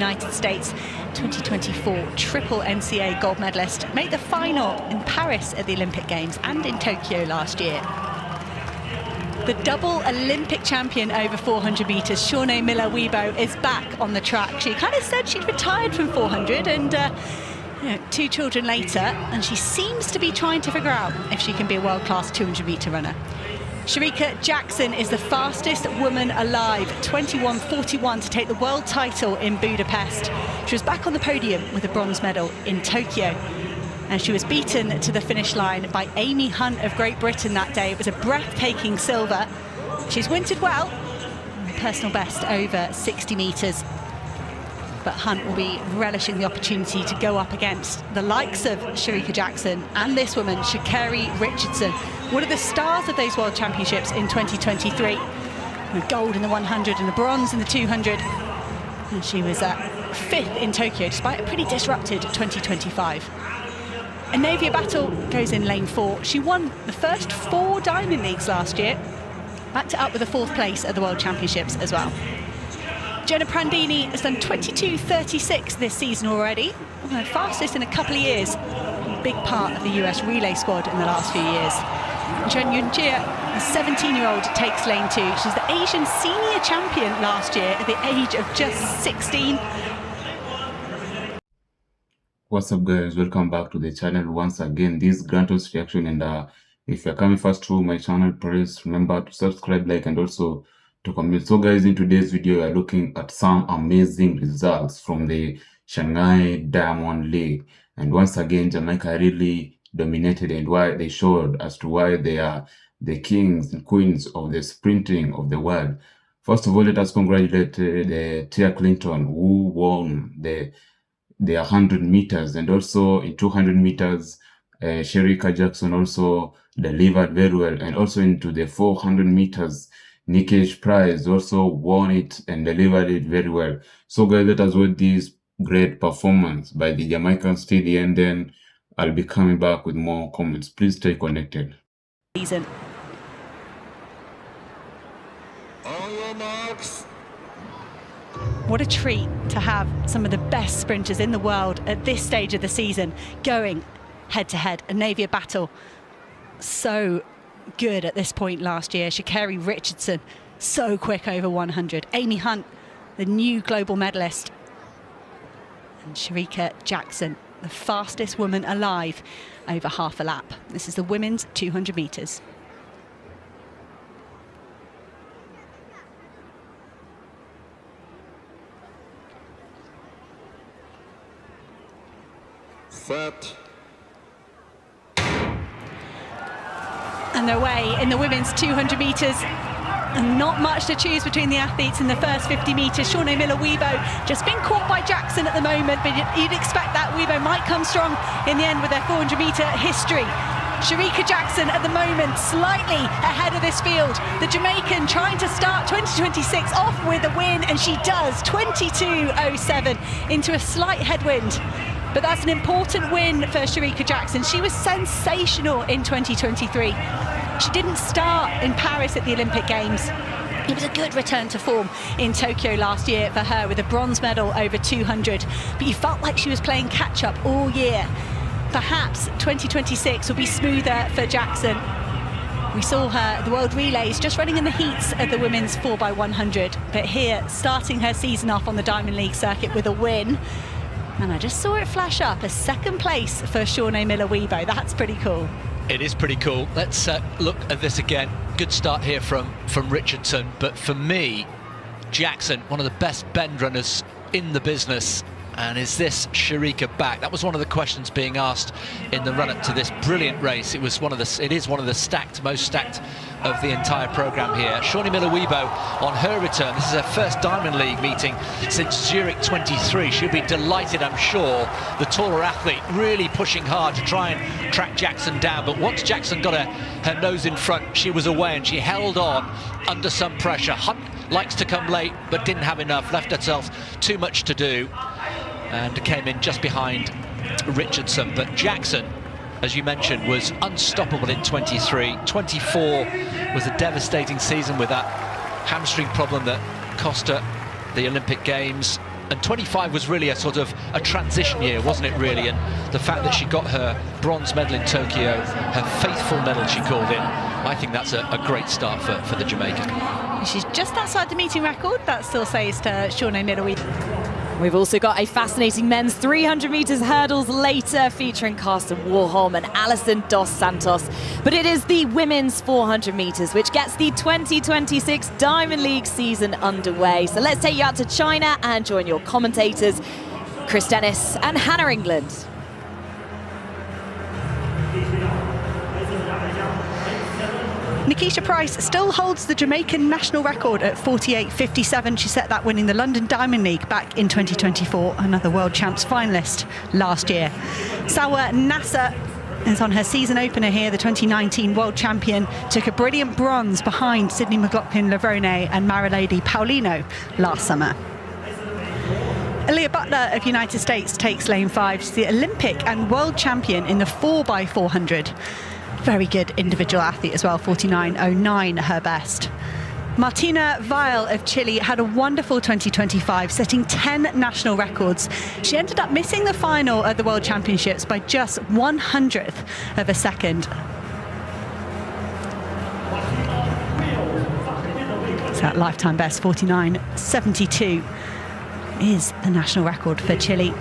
United States, 2024 triple NCAA gold medalist, made the final in Paris at the Olympic Games and in Tokyo last year. The double Olympic champion over 400 metres, Shawnee Miller-Uibo, is back on the track. She kind of said she'd retired from 400 and 2 children later, and she seems to be trying to figure out if she can be a world-class 200-metre runner. Shericka Jackson is the fastest woman alive, 21:41 to take the world title in Budapest. She was back on the podium with a bronze medal in Tokyo. And she was beaten to the finish line by Amy Hunt of Great Britain that day. It was a breathtaking silver. She's wintered well, her personal best over 60 metres. But Hunt will be relishing the opportunity to go up against the likes of Shericka Jackson and this woman, Sha'Carri Richardson, one of the stars of those World Championships in 2023. With gold in the 100 and the bronze in the 200. And she was 5th in Tokyo, despite a pretty disrupted 2025. Anavia Battle goes in lane 4. She won the first 4 Diamond Leagues last year. Backed it up with a 4th place at the World Championships as well. Jenna Prandini has done 22:36 this season already. The fastest in a couple of years. A big part of the US relay squad in the last few years. Chen Yunjia, the 17-year-old, takes lane 2. She's the Asian senior champion last year at the age of just 16. What's up, guys? Welcome back to the channel once again. This is Grantos reaction, and if you're coming first to my channel, please remember to subscribe, like, and also to comment. So guys, in today's video we are looking at some amazing results from the Shanghai Diamond League, and once again Jamaica really dominated, and why they showed as to why they are the kings and queens of the sprinting of the world. First of all, let us congratulate the Tia Clinton, who won the 100 meters, and also in 200 meters Shericka Jackson also delivered very well, and also into the 400 meters Nikesh Price also won it and delivered it very well. So guys, let us watch this great performance by the Jamaican steady, and then I'll be coming back with more comments. Please stay connected. Season. On your marks. What a treat to have some of the best sprinters in the world at this stage of the season going head-to-head. Anavia Battle, so good at this point last year. Sha'Carri Richardson, so quick over 100. Amy Hunt, the new global medalist. And Shericka Jackson, the fastest woman alive over half a lap. This is the women's 200 metres. Set. And they're away in the women's 200 metres. And not much to choose between the athletes in the first 50 metres. Shawnee Miller-Uibo just been caught by Jackson at the moment, but you'd expect that Uibo might come strong in the end with their 400-metre history. Shericka Jackson at the moment slightly ahead of this field. The Jamaican trying to start 2026 off with a win, and she does, 22:07 into a slight headwind. But that's an important win for Shericka Jackson. She was sensational in 2023. She didn't start in Paris at the Olympic Games. It was a good return to form in Tokyo last year for her with a bronze medal over 200. But you felt like she was playing catch-up all year. Perhaps 2026 will be smoother for Jackson. We saw her at the World Relays just running in the heats of the women's 4x100. But here, starting her season off on the Diamond League circuit with a win. And I just saw it flash up, a 2nd place for Shawnee Miller-Uibo. That's pretty cool. It is pretty cool. Let's look at this again. Good start here from Richardson, but for me, Jackson, one of the best bend runners in the business. And is this Shericka back? That was one of the questions being asked in the run-up to this brilliant race. It is one of the most stacked of the entire program here. Shawnee Miller-Uibo on her return. This is her first Diamond League meeting since Zurich 23. She'll be delighted, I'm sure. The taller athlete really pushing hard to try and track Jackson down. But once Jackson got her nose in front, she was away, and she held on under some pressure. Hunt likes to come late, but didn't have enough, left herself too much to do, and came in just behind Richardson. But Jackson, as you mentioned, was unstoppable in 23. 24 was a devastating season with that hamstring problem that cost her the Olympic Games. And 25 was really a sort of a transition year, wasn't it, really? And the fact that she got her bronze medal in Tokyo, her faithful medal she called in, I think that's a great start for the Jamaican. She's just outside the meeting record. That still says to Shawnee Middleweed. We've also got a fascinating men's 300 metres hurdles later, featuring Carsten Warholm and Alison Dos Santos. But it is the women's 400 metres which gets the 2026 Diamond League season underway. So let's take you out to China and join your commentators, Chris Dennis and Hannah England. Nikisha Price still holds the Jamaican national record at 48.57. She set that winning the London Diamond League back in 2024, another World Champs finalist last year. Sawa Nasser is on her season opener here. The 2019 World Champion took a brilliant bronze behind Sydney McLaughlin-Lavrone and Marilady Paulino last summer. Aaliyah Butler of United States takes lane 5. She's the Olympic and World Champion in the 4x400. Very good individual athlete as well, 49.09 her best. Martina Weil of Chile had a wonderful 2025, setting 10 national records. She ended up missing the final at the World Championships by just 1/100th of a second. So that lifetime best, 49.72, is the national record for Chile.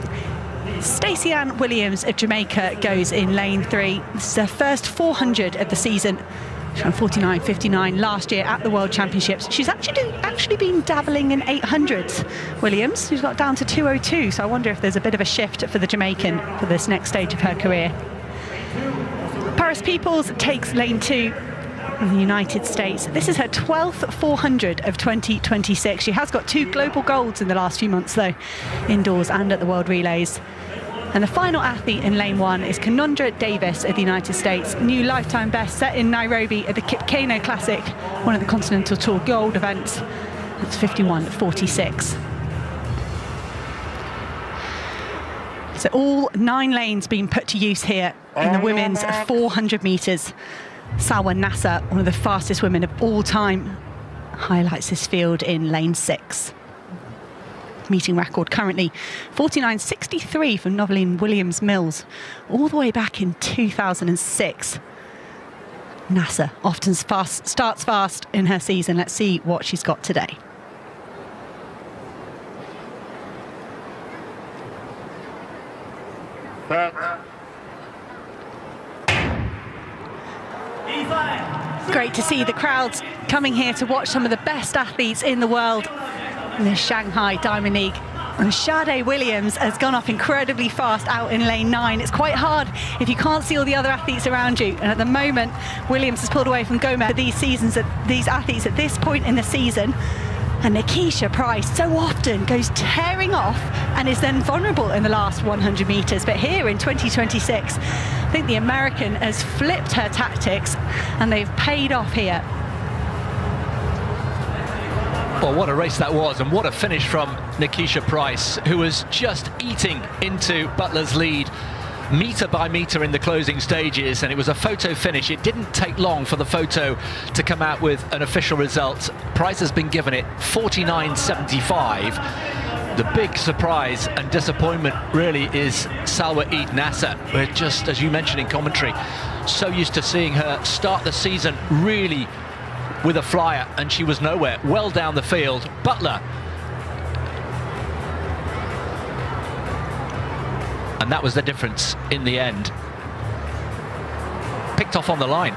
Stacey Ann Williams of Jamaica goes in lane 3. This is her first 400 of the season. She ran 49.59 last year at the World Championships. She's actually been dabbling in 800s, Williams. She's got down to 2:02, so I wonder if there's a bit of a shift for the Jamaican for this next stage of her career. Paris Peoples takes lane 2 in the United States. This is her 12th 400 of 2026. She has got 2 global golds in the last few months, though, indoors and at the World Relays. And the final athlete in lane 1 is Kanundra Davis of the United States. New lifetime best set in Nairobi at the Kipkeino Classic, one of the Continental Tour Gold events. That's 51.46. So all 9 lanes being put to use here in the women's 400 metres. Sawa Nasser, one of the fastest women of all time, highlights this field in lane 6. Meeting record currently 49.63 from Noveline Williams-Mills, all the way back in 2006. Nasser often starts fast in her season. Let's see what she's got today. Great to see the crowds coming here to watch some of the best athletes in the world in the Shanghai Diamond League. And Sade Williams has gone off incredibly fast out in lane 9. It's quite hard if you can't see all the other athletes around you. And at the moment, Williams has pulled away from Gomez for these athletes at this point in the season. And Nikisha Price so often goes tearing off and is then vulnerable in the last 100 metres. But here in 2026, I think the American has flipped her tactics and they've paid off here. Well, what a race that was, and what a finish from Nikisha Price, who was just eating into Butler's lead metre by metre in the closing stages, and it was a photo finish. It didn't take long for the photo to come out with an official result. Price has been given it 49.75. The big surprise and disappointment really is Salwa Eid Nasser. We're just, as you mentioned in commentary, so used to seeing her start the season really with a flyer, and she was nowhere, well down the field. Butler, and that was the difference in the end. Picked off on the line.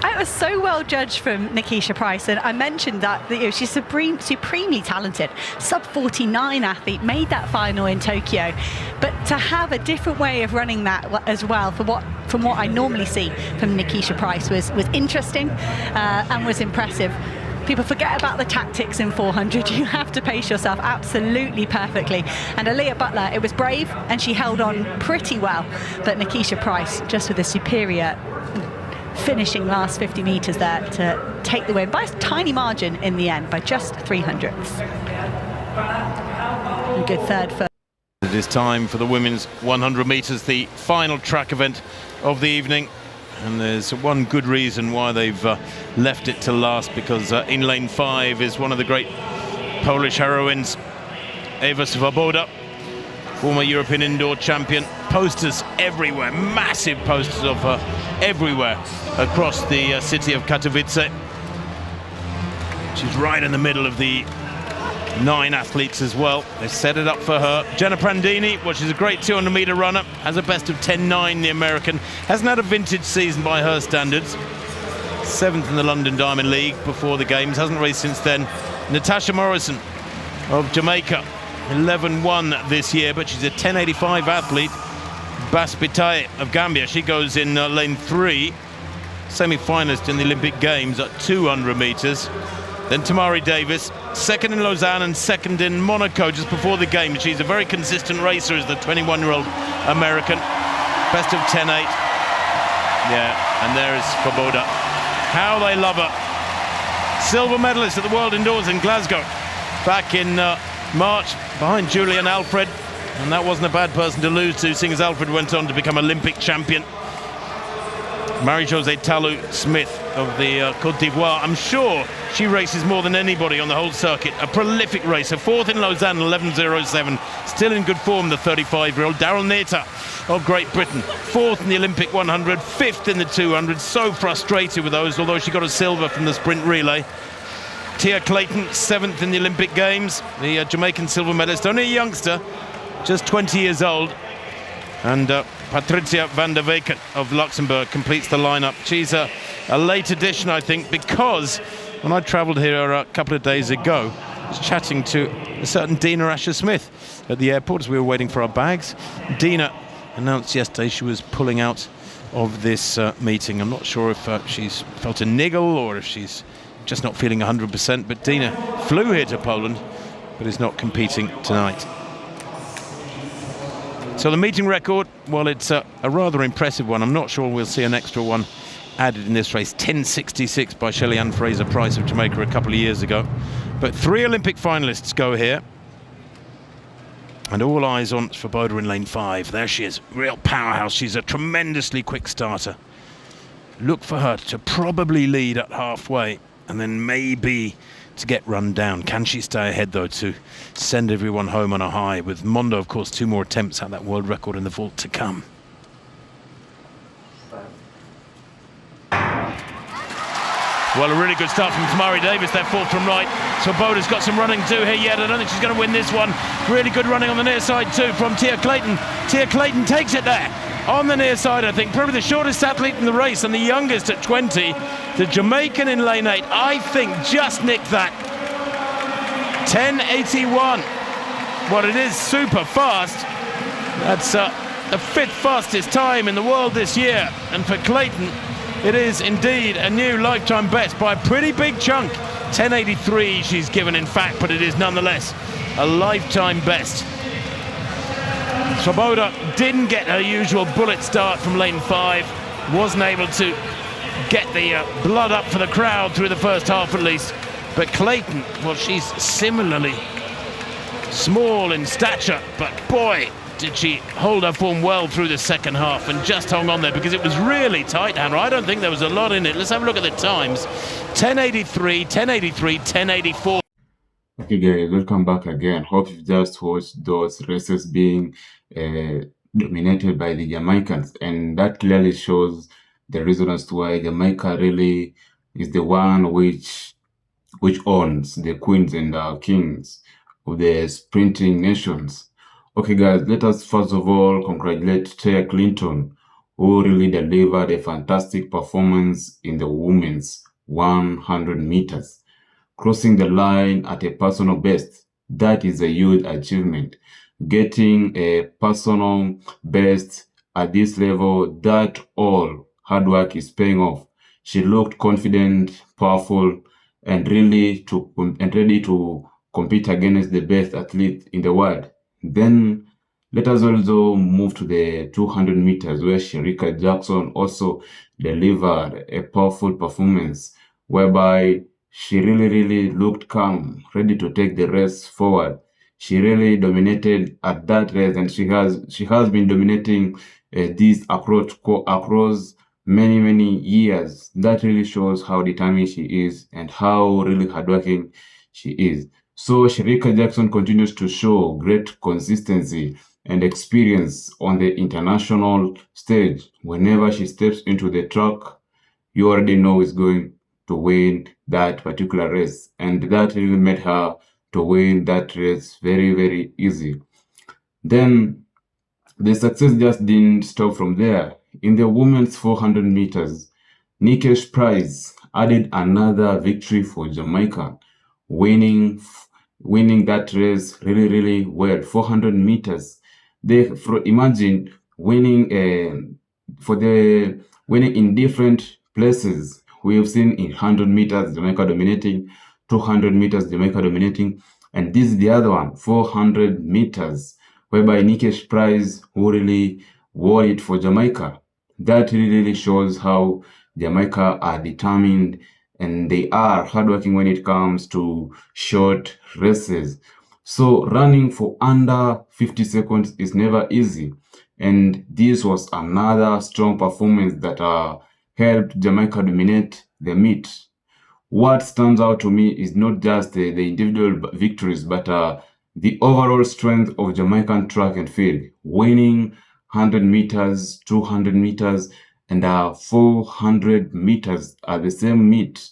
It was so well judged from Nikisha Price, and I mentioned that she's supremely talented. Sub-49 athlete, made that final in Tokyo, but to have a different way of running that as well, from what I normally see from Nikisha Price, was interesting and was impressive. People forget about the tactics in 400. You have to pace yourself absolutely perfectly. And Aaliyah Butler, it was brave and she held on pretty well, but Nikisha Price just with a superior finishing last 50 metres there to take the win by a tiny margin in the end, by just 300ths. A good third for. It is time for the women's 100 metres, the final track event of the evening. And there's one good reason why they've left it to last, because in lane 5 is one of the great Polish heroines, Eva Svoboda, former European indoor champion. Posters everywhere, massive posters of her everywhere across the city of Katowice. She's right in the middle of the 9 athletes as well. They set it up for her. Jenna Prandini, well, she's a great 200-meter runner, has a best of 10.9, the American. Hasn't had a vintage season by her standards. 7th in the London Diamond League before the games, hasn't raced since then. Natasha Morrison of Jamaica, 11-1 this year, but she's a 10.85 athlete. Bas Bitaye of Gambia, she goes in lane 3, semi-finalist in the Olympic Games at 200 meters. Then Tamari Davis, 2nd in Lausanne and 2nd in Monaco just before the game. She's a very consistent racer as the 21-year-old American. Best of 10.8. Yeah, and there is Svoboda. How they love her. Silver medalist at the World Indoors in Glasgow back in March behind Julian Alfred. And that wasn't a bad person to lose to, seeing as Alfred went on to become Olympic champion. Marie-Josée Talou-Smith of the Côte d'Ivoire. I'm sure she races more than anybody on the whole circuit. A prolific racer. 4th in Lausanne, 11.07. Still in good form, the 35-year-old. Daryl Neta of Great Britain. 4th in the Olympic 100, 5th in the 200. So frustrated with those, although she got a silver from the sprint relay. Tia Clayton, 7th in the Olympic Games. The Jamaican silver medalist. Only a youngster, just 20 years old. And Patricia van der Weken of Luxembourg completes the lineup. She's a late addition, I think, because when I travelled here a couple of days ago, I was chatting to a certain Dina Asher-Smith at the airport as we were waiting for our bags. Dina announced yesterday she was pulling out of this meeting. I'm not sure if she's felt a niggle or if she's just not feeling 100%, but Dina flew here to Poland, but is not competing tonight. So the meeting record, well, it's a rather impressive one. I'm not sure we'll see an extra one added in this race. 10.66 by Shelly-Ann Fraser-Price of Jamaica a couple of years ago. But 3 Olympic finalists go here. And all eyes on Svoboda in lane 5. There she is, real powerhouse. She's a tremendously quick starter. Look for her to probably lead at halfway and then maybe to get run down. Can she stay ahead, though, to send everyone home on a high? With Mondo, of course, 2 more attempts at that world record in the vault to come. Well, a really good start from Tamari Davis there, 4th from right. Svoboda's got some running to do here yet. I don't think she's going to win this one. Really good running on the near side, too, from Tia Clayton. Tia Clayton takes it there on the near side, I think. Probably the shortest athlete in the race and the youngest at 20. The Jamaican in lane 8, I think, just nicked that. 10.81. Well, it is super fast. That's the 5th fastest time in the world this year. And for Clayton, it is indeed a new lifetime best by a pretty big chunk. 10.83 she's given, in fact, but it is nonetheless a lifetime best. Svoboda didn't get her usual bullet start from lane 5. Wasn't able to get the blood up for the crowd through the first half at least. But Clayton, well, she's similarly small in stature, but boy, did she hold her form well through the second half and just hung on there because it was really tight, Hannah. I don't think there was a lot in it. Let's have a look at the times. 10.83, 10.83, 10.84. Okay guys, welcome back again. Hope you've just watched those races being dominated by the Jamaicans, and that clearly shows the reason as to why Jamaica really is the one which owns the queens and kings of the sprinting nations. Okay guys, let us first of all congratulate Tia Clayton, who really delivered a fantastic performance in the women's 100 meters. Crossing the line at a personal best, that is a huge achievement. Getting a personal best at this level, that all hard work is paying off. She looked confident, powerful, and ready to compete against the best athlete in the world. Then let us also move to the 200 meters where Shericka Jackson also delivered a powerful performance whereby she really looked calm, ready to take the race forward. She really dominated at that race, and she has been dominating this approach across many years. That really shows how determined she is and how really hardworking she is. So Sherika Jackson continues to show great consistency and experience on the international stage. Whenever she steps into the track, you already know is going to win that particular race, and that really made her to win that race very, very easy. Then the success just didn't stop from there. In the women's 400 meters, Nikesh Price added another victory for Jamaica, winning that race really, really well. 400 meters. Imagine winning winning in different places. We have seen in 100 meters Jamaica dominating, 200 meters Jamaica dominating, and this is the other one, 400 meters, whereby Nikesh Price who really won it for Jamaica. That really shows how Jamaica are determined and they are hardworking when it comes to short races. So running for under 50 seconds is never easy. And this was another strong performance that helped Jamaica dominate the meet. What stands out to me is not just the individual victories, but the overall strength of Jamaican track and field, winning 100 meters, 200 meters, and 400 meters at the same meet.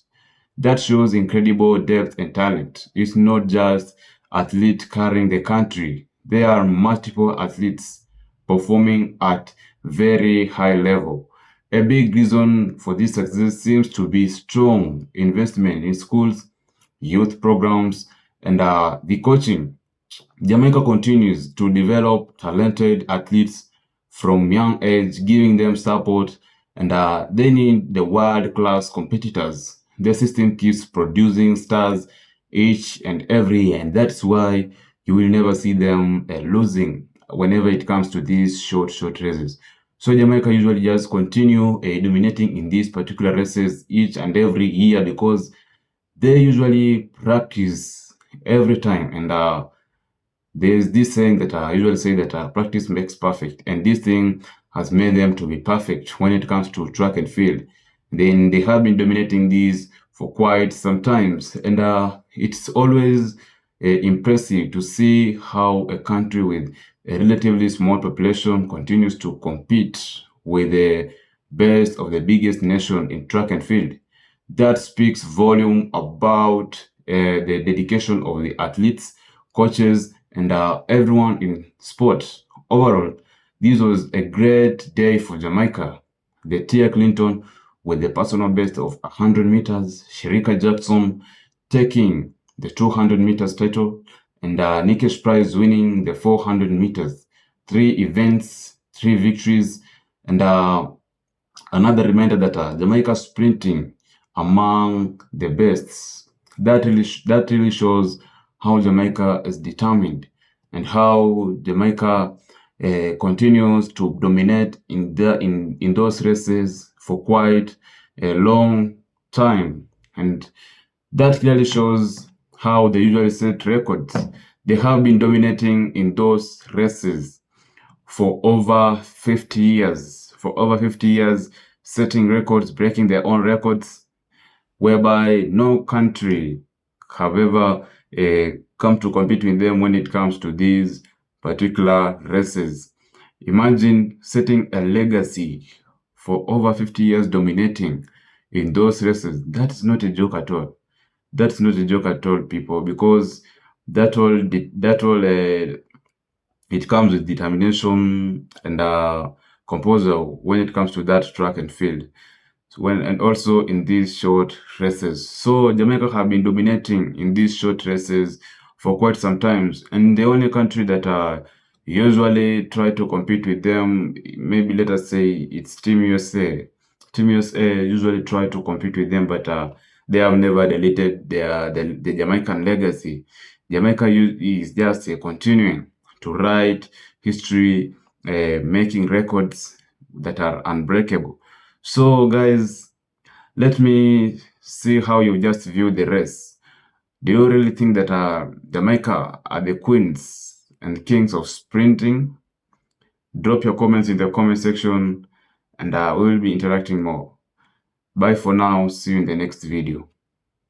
That shows incredible depth and talent. It's not just athletes carrying the country. There are multiple athletes performing at very high level. A big reason for this success seems to be strong investment in schools, youth programs, and the coaching. Jamaica continues to develop talented athletes from young age, giving them support, and they need the world-class competitors. The system keeps producing stars each and every year, and that's why you will never see them losing whenever it comes to these short races. So Jamaica usually just continue dominating in these particular races each and every year because they usually practice every time, and there's this saying that I usually say that practice makes perfect, and this thing has made them to be perfect when it comes to track and field. Then they have been dominating these for quite some times, and it's always impressive to see how a country with a relatively small population continues to compete with the best of the biggest nation in track and field. That speaks volume about the dedication of the athletes, coaches, and everyone in sport. Overall, this was a great day for Jamaica. The Tia Clinton with the personal best of 100 meters, Sherika Jackson taking the 200 meters title, and Nikesh Price winning the 400 meters. 3 events, 3 victories, and another reminder that Jamaica sprinting among the best. That really shows how Jamaica is determined and how Jamaica continues to dominate in those races for quite a long time, and that clearly shows how they usually set records. They have been dominating in those races for over 50 years. For over 50 years, setting records, breaking their own records, whereby no country have ever come to compete with them when it comes to these particular races. Imagine setting a legacy for over 50 years dominating in those races. That's not a joke at all. That's not a joke at all, people, because it comes with determination and composure when it comes to that track and field. And also in these short races. So Jamaica have been dominating in these short races for quite some times, and the only country that usually try to compete with them, maybe let us say it's Team USA. Team USA usually try to compete with them, but they have never deleted the Jamaican legacy. Jamaica is just continuing to write history, making records that are unbreakable. So guys, let me see how you just view the race. Do you really think that Jamaica are the queens and kings of sprinting? Drop your comments in the comment section, and we will be interacting more. Bye for now. See you in the next video.